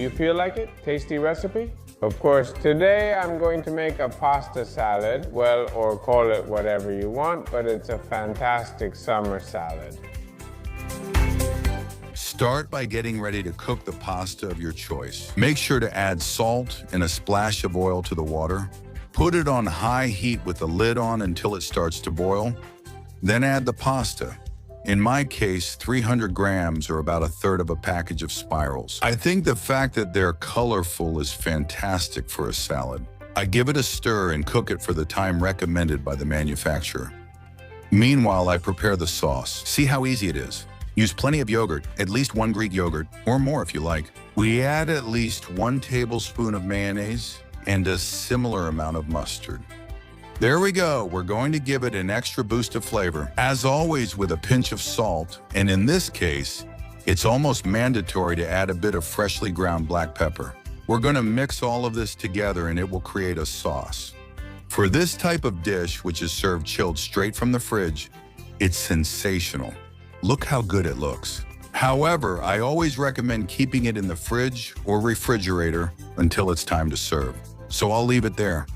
you feel like it? Tasty recipe? Of course, today I'm going to make a pasta salad, well, or call it whatever you want, but it's a fantastic summer salad. Start by getting ready to cook the pasta of your choice. Make sure to add salt and a splash of oil to the water. Put it on high heat with the lid on until it starts to boil. Then add the pasta. In my case, 300 grams or about a third of a package of spirals. I think the fact that they're colorful is fantastic for a salad. I give it a stir and cook it for the time recommended by the manufacturer. Meanwhile, I prepare the sauce. See how easy it is. Use plenty of yogurt, at least 1 Greek yogurt, or more if you like. We add at least 1 tablespoon of mayonnaise and a similar amount of mustard. There we go. We're going to give it an extra boost of flavor. As always, with a pinch of salt, and in this case, it's almost mandatory to add a bit of freshly ground black pepper. We're going to mix all of this together and it will create a sauce. For this type of dish, which is served chilled straight from the fridge, it's sensational. Look how good it looks. However, I always recommend keeping it in the fridge or refrigerator until it's time to serve. So I'll leave it there.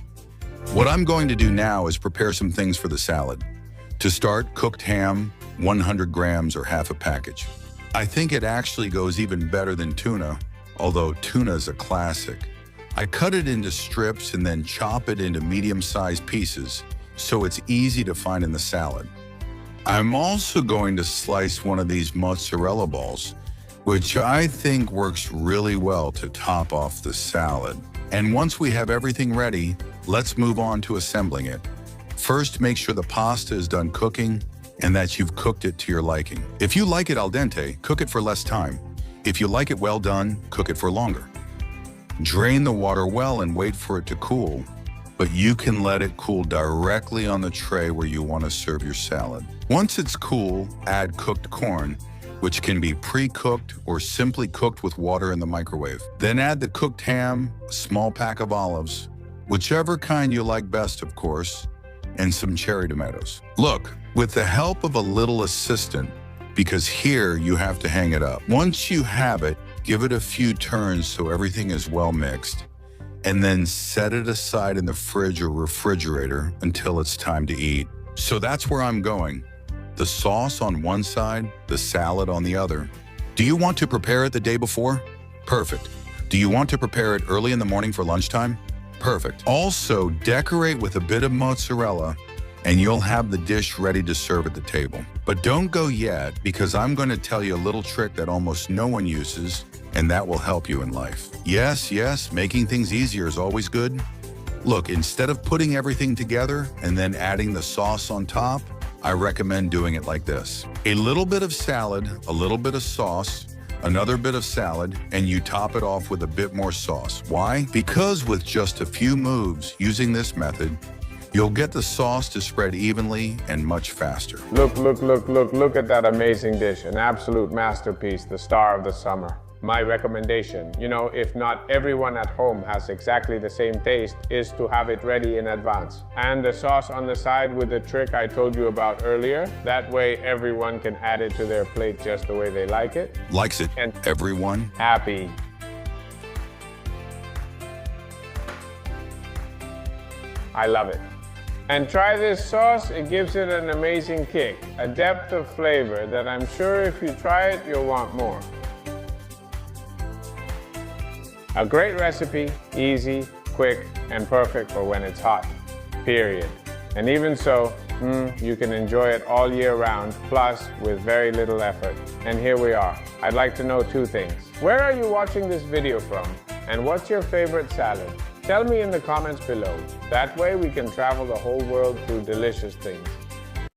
What I'm going to do now is prepare some things for the salad. To start, cooked ham, 100 grams or half a package. I think it actually goes even better than tuna, although tuna is a classic. I cut it into strips and then chop it into medium-sized pieces, so it's easy to find in the salad. I'm also going to slice one of these mozzarella balls, which I think works really well to top off the salad. And once we have everything ready, let's move on to assembling it. First, make sure the pasta is done cooking and that you've cooked it to your liking. If you like it al dente, cook it for less time. If you like it well done, cook it for longer. Drain the water well and wait for it to cool, but you can let it cool directly on the tray where you want to serve your salad. Once it's cool, add cooked corn, which can be pre-cooked or simply cooked with water in the microwave. Then add the cooked ham, a small pack of olives, whichever kind you like best, of course, and some cherry tomatoes. Look, with the help of a little assistant, because here you have to hang it up. Once you have it, give it a few turns so everything is well mixed, and then set it aside in the fridge or refrigerator until it's time to eat. So that's where I'm going. The sauce on one side, the salad on the other. Do you want to prepare it the day before? Perfect. Do you want to prepare it early in the morning for lunchtime? Perfect. Also, decorate with a bit of mozzarella and you'll have the dish ready to serve at the table. But don't go yet, because I'm going to tell you a little trick that almost no one uses, and that will help you in life. Yes, making things easier is always good. Look, instead of putting everything together and then adding the sauce on top, I recommend doing it like this. A little bit of salad, a little bit of sauce, another bit of salad, and you top it off with a bit more sauce. Why? Because with just a few moves using this method, you'll get the sauce to spread evenly and much faster. Look at that amazing dish. An absolute masterpiece, the star of the summer. My recommendation, if not everyone at home has exactly the same taste, is to have it ready in advance. And the sauce on the side with the trick I told you about earlier. That way everyone can add it to their plate just the way they like it. Likes it, and everyone happy. I love it. And try this sauce, it gives it an amazing kick, a depth of flavor that I'm sure if you try it, you'll want more. A great recipe, easy, quick, and perfect for when it's hot, period. And even so, you can enjoy it all year round, plus with very little effort. And here we are. I'd like to know 2 things. Where are you watching this video from? And what's your favorite salad? Tell me in the comments below. That way we can travel the whole world through delicious things.